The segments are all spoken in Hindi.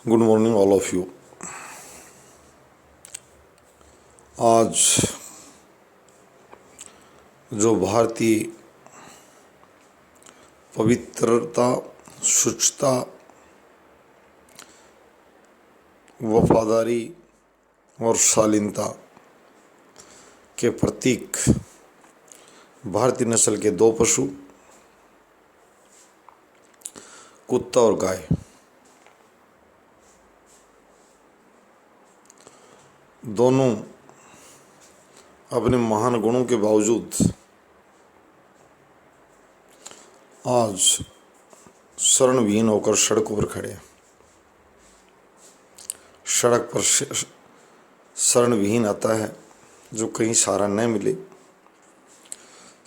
Good morning all of you. आज जो भारतीय पवित्रता, शुचिता, वफादारी और शालीनता के प्रतीक भारतीय नस्ल के दो पशु कुत्ता और गाय दोनों अपने महान गुणों के बावजूद आज शरणविहीन होकर सड़कों पर खड़े हैं। सड़क पर शरणविहीन आता है जो कहीं सहारा न मिले।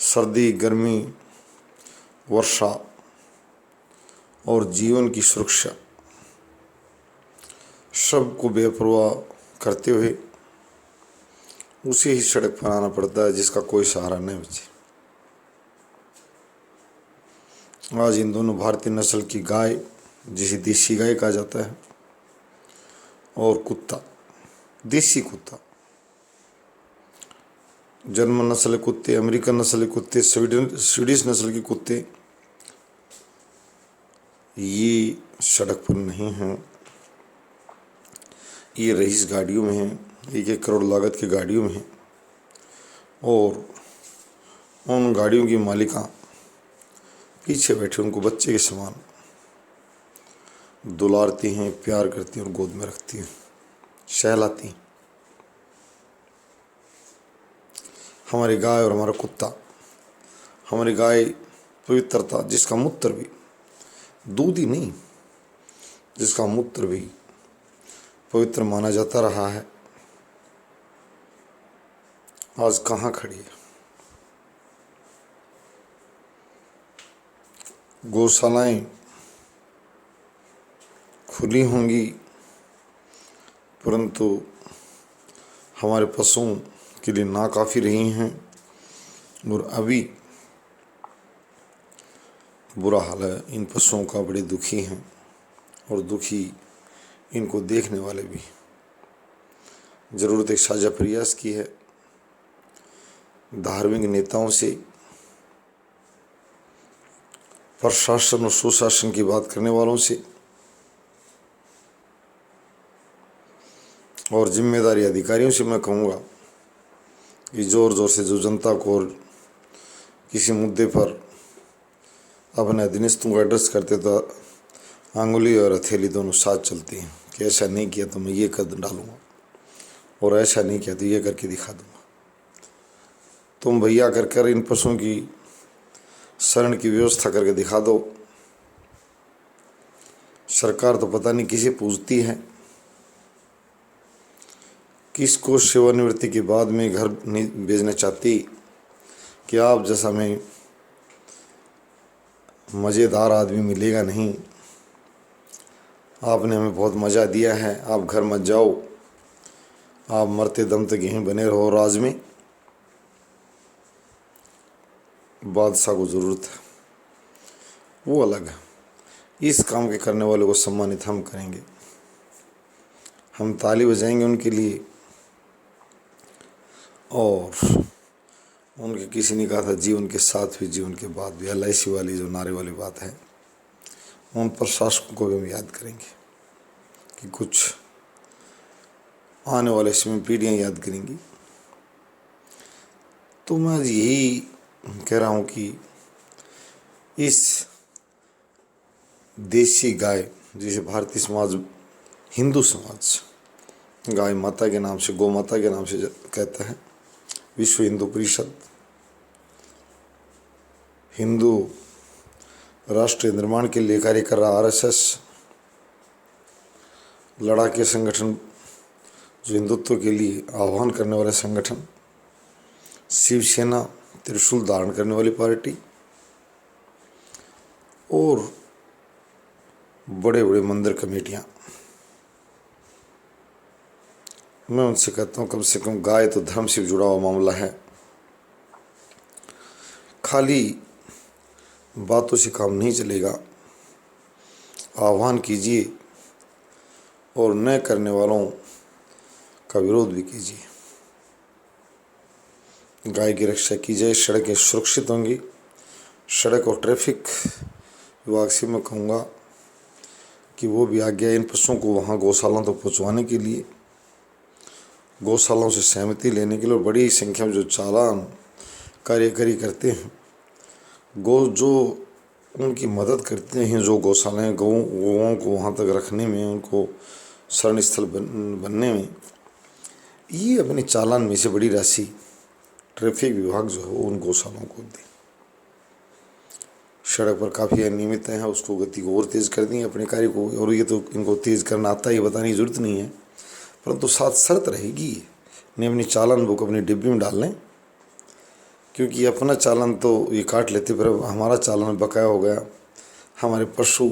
सर्दी, गर्मी, वर्षा और जीवन की सुरक्षा सबको बेपरवाह करते हुए उसे ही सड़क पर आना पड़ता है जिसका कोई सहारा नहीं बचे। आज इन दोनों भारतीय नस्ल की गाय, जिसे देसी गाय कहा जाता है, और कुत्ता, देसी कुत्ता, जर्मन नस्ल के कुत्ते, अमेरिकन नस्ल के कुत्ते, स्वीडिश नस्ल के कुत्ते, ये सड़क पर नहीं हैं। ये रईस गाड़ियों में हैं, 1-1 करोड़ लागत की गाड़ियों में हैं और उन गाड़ियों की मालिका पीछे बैठे उनको बच्चे के समान दुलारती हैं, प्यार करती हैं और गोद में रखती हैं, सहलाती हैं। हमारी गाय और हमारा कुत्ता, हमारी गाय पवित्रता, जिसका मूत्र भी दूध ही नहीं, जिसका मूत्र भी पवित्र माना जाता रहा है, आज कहाँ खड़ी है। गौशालाएं खुली होंगी परंतु हमारे पशुओं के लिए नाकाफ़ी रही हैं और अभी बुरा हाल है। इन पशुओं का बड़े दुखी हैं और दुखी इनको देखने वाले भी। ज़रूरत एक साझा प्रयास की है धार्मिक नेताओं से, प्रशासन और सुशासन की बात करने वालों से और जिम्मेदारी अधिकारियों से मैं कहूँगा कि ज़ोर ज़ोर से जो जनता को किसी मुद्दे पर अपने अधीनस्थों को एड्रेस करते तो आंगुली और हथेली दोनों साथ चलती हैं कि ऐसा नहीं किया तो मैं ये कर डालूँगा और ऐसा नहीं किया तो ये करके दिखा दूँगा। तुम भैया कर इन पशुओं की शरण की व्यवस्था करके दिखा दो। सरकार तो पता नहीं किसे पूछती है, किसको सेवानिवृत्ति के बाद में घर नहीं भेजना चाहती कि आप जैसा में मज़ेदार आदमी मिलेगा नहीं, आपने हमें बहुत मज़ा दिया है, आप घर मत जाओ, आप मरते दम तक यहीं बने रहो राज में। बादशाह को ज़रूरत है, वो अलग है। इस काम के करने वाले को सम्मानित हम करेंगे, हम ताली बजाएंगे उनके लिए। और उनके किसी ने कहा था जीवन के साथ भी जीवन के बाद भी, LIC वाली जो नारे वाली बात है, उन प्रशासकों को भी हम याद करेंगे कि कुछ आने वाले समय पीढ़ियाँ याद करेंगी। तो मैं आज यही कह रहा हूँ कि इस देसी गाय, जिसे भारतीय समाज, हिंदू समाज गाय माता के नाम से, गौ माता के नाम से कहता है, विश्व हिंदू परिषद, हिंदू राष्ट्र निर्माण के लिए कार्य कर रहा RSS, लड़ाके संगठन जो हिंदुत्व के लिए आह्वान करने वाले संगठन, शिवसेना त्रिशूल धारण करने वाली पार्टी और बड़े बड़े मंदिर कमेटियां, मैं उनसे कहता हूँ कम से कम गाय तो धर्म से जुड़ा हुआ मामला है। खाली बातों से काम नहीं चलेगा। आह्वान कीजिए और न करने वालों का विरोध भी कीजिए। गाय की रक्षा की जाए, सड़कें सुरक्षित होंगी। सड़क और ट्रैफिक विभाग से मैं कहूँगा कि वो भी आज्ञा इन पशुओं को वहाँ गौशालाओं तक पहुँचवाने के लिए, गौशालाओं से सहमति लेने के लिए, और बड़ी संख्या में जो चालान कार्यकारी करते हैं, जो उनकी मदद करते हैं, जो गौशालाएँ गौओं को वहाँ तक रखने में, उनको शरण स्थल बनने में, ये अपने चालान में से बड़ी राशि ट्रैफिक विभाग जो है उन गौशालाओं को दे। सड़क पर काफ़ी अनियमितताएँ हैं, उसको गति को और तेज़ कर दी अपने कार्य को, और ये तो इनको तेज़ करना आता है, ये बताने की ज़रूरत नहीं है, परंतु साथ शर्त रहेगी नहीं अपनी चालान बुक अपनी डिब्बी में डाल लें, क्योंकि अपना चालान तो ये काट लेते, पर हमारा चालान बकाया हो गया, हमारे पशु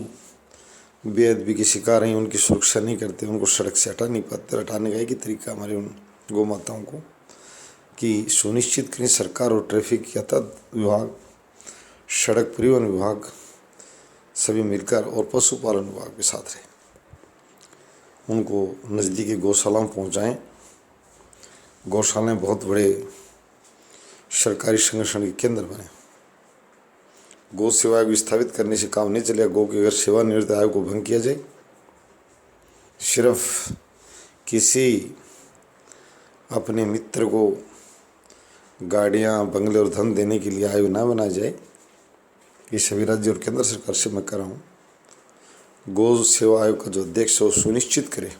बेअदबी के शिकार हैं, उनकी सुरक्षा नहीं करते, उनको सड़क से हटा नहीं पाते। हटाने का एक ही तरीका हमारे उन गौ माताओं को कि सुनिश्चित करें सरकार और ट्रैफिक यातायात विभाग, सड़क परिवहन विभाग सभी मिलकर और पशुपालन विभाग के साथ रहे, उनको नज़दीकी गौशालाओं पहुँचाएँ। गौशालाएँ बहुत बड़े सरकारी संगठन के केंद्र बने। गौ सेवा आयोग स्थापित करने से काम नहीं चलेगा। गौ की अगर सेवानिवृत्त आयोग को भंग किया जाए, सिर्फ किसी अपने मित्र को गाड़ियाँ, बंगले और धन देने के लिए आयोग ना बना जाए, ये सभी राज्य और केंद्र सरकार से मैं कर रहा हूँ। गौ सेवा आयोग का जो अध्यक्ष है वो सुनिश्चित करे,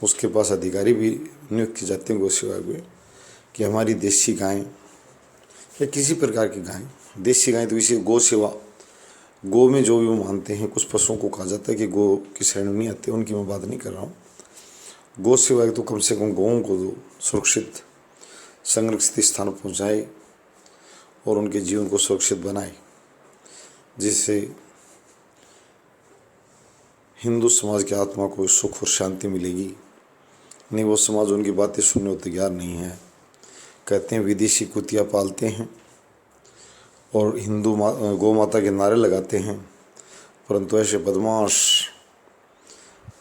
उसके पास अधिकारी भी नियुक्त किए जाते हैं गौ सेवा आयोग में, कि हमारी देसी गायें या किसी प्रकार की गायें, देसी गायें तो इसी गौ सेवा, गौ में जो भी वो मानते हैं, कुछ पशुओं को कहा जाता है कि गौ की श्रेणी में नहीं आते, उनकी मैं बात नहीं कर रहा हूँ। गौ सेवा तो कम से कम गौओं को सुरक्षित संरक्षित स्थान पर पहुँचाए और उनके जीवन को सुरक्षित बनाए, जिससे हिंदू समाज की आत्मा को सुख और शांति मिलेगी। नहीं, वो समाज उनकी बातें सुनने को तैयार नहीं है। कहते हैं विदेशी कुतिया पालते हैं और हिंदू गौ माता के नारे लगाते हैं, परंतु ऐसे बदमाश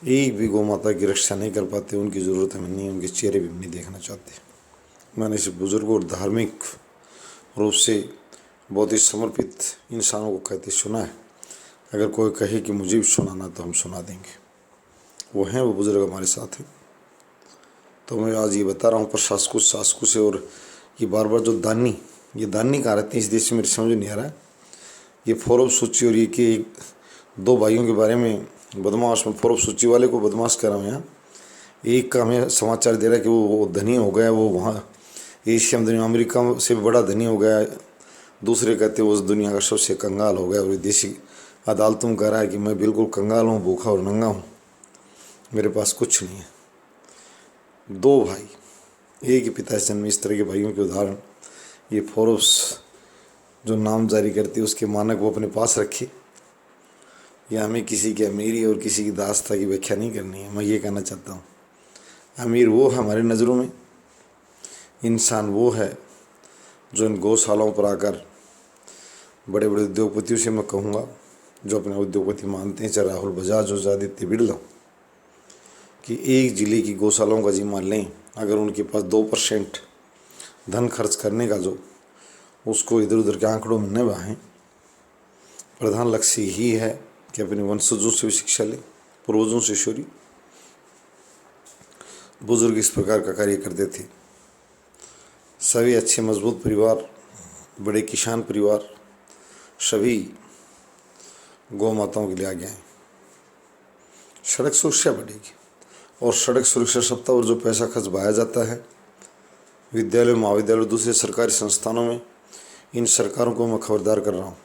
एक भी गौ माता की रक्षा नहीं कर पाते। उनकी ज़रूरत हमें नहीं, उनके चेहरे भी हम नहीं देखना चाहते। मैंने इसे बुजुर्गों और धार्मिक रूप से बहुत ही समर्पित इंसानों को कहते सुना है। अगर कोई कहे कि मुझे भी सुनाना तो हम सुना देंगे। वो हैं, वो बुजुर्ग हमारे साथ हैं। तो मैं आज ये बता रहा हूँ प्रशासकों शासकों से, और ये बार बार जो दानी, ये दानी कहाँ रहते हैं इस देश में, मेरे समझ नहीं आ रहा है। ये फोर्ब्स सूची और ये कि दो भाइयों के बारे में बदमाश, में फोर्ब्स सूची वाले को बदमाश कर रहा हूँ यहाँ। एक का हमें समाचार दे रहा है कि वो धनी हो गया, वो वहाँ एशिया में दुनिया अमेरिका से भी बड़ा धनी हो गया। दूसरे कहते वो उस दुनिया का सबसे कंगाल हो गया, और विदेशी अदालतों में कह रहा है कि मैं बिल्कुल कंगाल हूँ, भूखा और नंगा हूँ, मेरे पास कुछ नहीं है। दो भाई, एक ही पिता से जन्मे, इस तरह के भाइयों के उदाहरण ये फोर्ब्स जो नाम जारी करती है उसके मानक वो अपने पास रखे। या हमें किसी की अमीरी और किसी की दास्ता की व्याख्या नहीं करनी है। मैं ये कहना चाहता हूँ, अमीर वो है हमारी नज़रों में, इंसान वो है जो इन गौशालाओं पर आकर बड़े बड़े उद्योगपतियों से मैं कहूँगा, जो अपने उद्योगपति मानते हैं, चाहे राहुल बजाज हो, आदित्य बिरला, कि एक ज़िले की गौशालाओं का जिम्मा लें। अगर उनके पास 2% धन खर्च करने का जो, उसको इधर उधर के आंकड़ों में न बहाएं। प्रधान लक्ष्य यही है कि अपने वंशजों से भी शिक्षा लें, पूर्वजों से। शौर्य बुजुर्ग इस प्रकार का कार्य करते थे। सभी अच्छे मजबूत परिवार, बड़े किसान परिवार, सभी गौ माताओं के लिए आ गए हैं। सड़क सुरक्षा बढ़ेगी, और सड़क सुरक्षा सप्ताह और जो पैसा खर्च बहाया जाता है विद्यालय, महाविद्यालय, दूसरे सरकारी संस्थानों में, इन सरकारों को मैं खबरदार कर रहा हूँ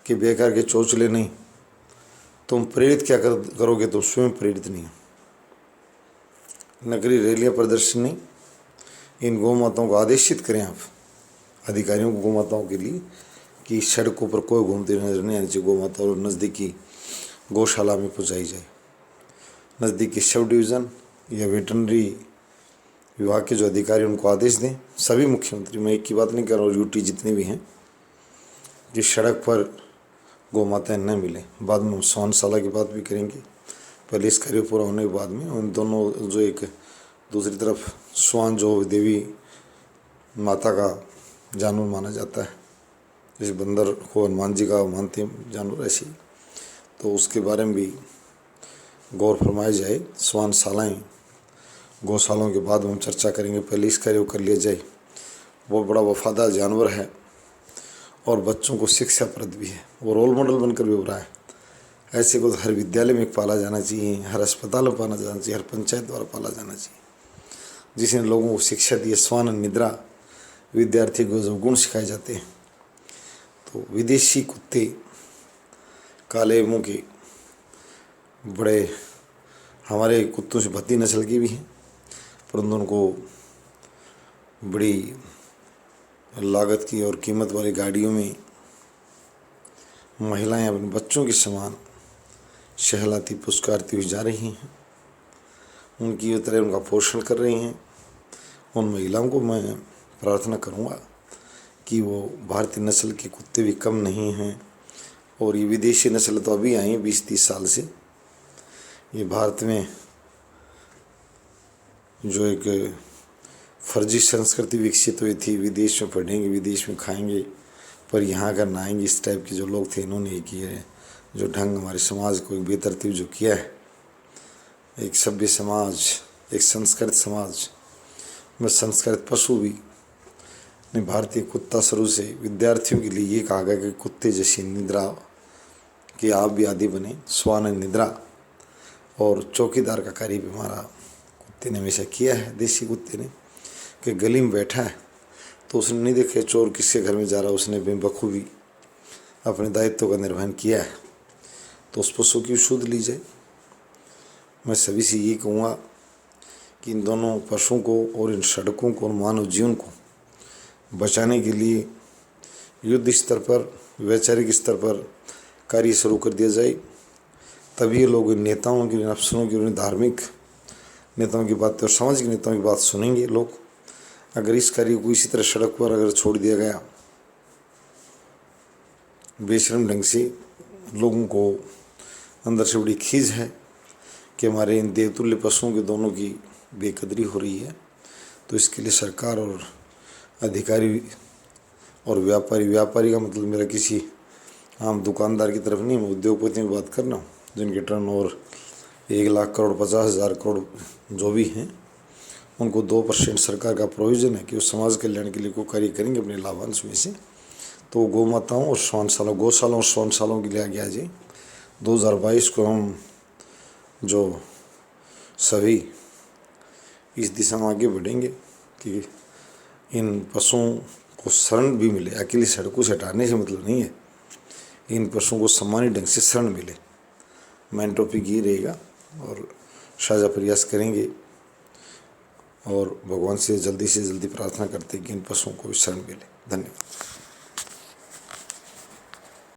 कि बेकार के चोचले नहीं। तुम प्रेरित क्या करोगे, तुम स्वयं प्रेरित नहीं। नगरीय रैलियाँ, प्रदर्शन नहीं। इन गौ माताओं को आदेशित करें आप अधिकारियों को, गौ माताओं के लिए, कि सड़कों पर कोई घूमती नजर नहीं आनी चाहिए। गौ माता और नज़दीकी गौशाला में पहुँचाई जाए। नज़दीकी सब डिवीज़न या वेटरनरी विभाग के जो अधिकारी उनको आदेश दें। सभी मुख्यमंत्री, मैं एक की बात नहीं कर रहा हूँ, यूटी जितने भी हैं, कि सड़क पर गौ माताएँ न मिलें। बाद में हम श्वानशाला की बात भी करेंगे। पहले इस कार्य पूरा होने के बाद में उन दोनों जो एक दूसरी तरफ स्वान जो देवी माता का जानवर माना जाता है, जैसे बंदर को हनुमान जी का मानते हैं जानवर, ऐसे ही तो उसके बारे में भी गौर फरमाया जाए। स्वान शालाएँ गौशालाओं के बाद हम चर्चा करेंगे, पहले इस कार्य को कर लिया जाए। वो बड़ा वफादार जानवर है और बच्चों को शिक्षाप्रद भी है, वो रोल मॉडल बनकर भी उभरा है। ऐसे को हर विद्यालय में पाला जाना चाहिए, हर अस्पताल में पाला जाना चाहिए, हर पंचायत द्वारा पाला जाना चाहिए, जिसने लोगों को शिक्षा दी है। स्वान निद्रा विद्यार्थी को जो गुण सिखाए जाते हैं। तो विदेशी कुत्ते काले मुंह के बड़े हमारे कुत्तों से भद्दी नस्ल की भी हैं, परंतु उनको बड़ी लागत की और कीमत वाली गाड़ियों में महिलाएं अपने बच्चों के समान सहलाती पुचकारती हुई जा रही हैं, उनकी तरह उनका पोषण कर रही हैं। उन महिलाओं को मैं प्रार्थना करूंगा कि वो भारतीय नस्ल के कुत्ते भी कम नहीं हैं, और ये विदेशी नस्ल तो अभी आई है 20-30 साल से। ये भारत में जो एक फर्जी संस्कृति विकसित हुई थी, विदेश में पढ़ेंगे विदेश में खाएंगे पर यहाँ अगर ना आएंगे, इस टाइप के जो लोग थे इन्होंने ये किया है जो ढंग हमारे समाज को एक बेतरतीब जो किया है। एक सभ्य समाज, एक संस्कृत समाज में संस्कृत पशु भी ने भारतीय कुत्ता शुरू से विद्यार्थियों के लिए ये कहा गया कि कुत्ते जैसी निद्रा कि आप भी आदि बने। स्वान निद्रा और चौकीदार का कार्य भी हमारा कुत्ते ने हमेशा किया है, देसी कुत्ते ने, कि गली में बैठा है तो उसने नहीं देखे चोर किसके घर में जा रहा, उसने बखूबी अपने दायित्व का निर्वहन किया है। तो उस पशु की शुद्ध ली जाए। मैं सभी से ये कहूँगा कि इन दोनों पशुओं को और इन सड़कों को और मानव जीवन को बचाने के लिए युद्ध स्तर पर, वैचारिक स्तर पर कार्य शुरू कर दिया जाए। तभी लोग इन नेताओं की, इन अफसरों की, इन धार्मिक नेताओं की बात और सामाजिक नेताओं की बात सुनेंगे लोग। अगर इस कार्य को इसी तरह सड़क पर अगर छोड़ दिया गया बेशर्म ढंग से, लोगों को अंदर से बड़ी खीज है कि हमारे इन देवतुल्य पशुओं के दोनों की बेकदरी हो रही है। तो इसके लिए सरकार और अधिकारी और व्यापारी का मतलब मेरा किसी आम दुकानदार की तरफ नहीं, मैं उद्योगपतियों की बात कर रहा हूँ जिनके टर्नओवर 1 लाख करोड़ 50,000 करोड़ जो भी हैं, उनको 2% सरकार का प्रोविज़न है कि वो समाज कल्याण के लिए कोई कार्य करेंगे अपने लाभांश में से। तो गौ माताओं और श्वानशालाओं, गौशालाओं और श्वानशालाओं के लिए आगे आ जाए। 2022 को हम जो सभी इस दिशा में आगे बढ़ेंगे कि इन पशुओं को शरण भी मिले। अकेली सड़कों से हटाने से मतलब नहीं है, इन पशुओं को सम्मानित ढंग से शरण मिले। मेन टॉपिक ये रहेगा और साझा प्रयास करेंगे और भगवान से जल्दी प्रार्थना करते हैं कि इन पशुओं को भी शरण मिले। धन्यवाद।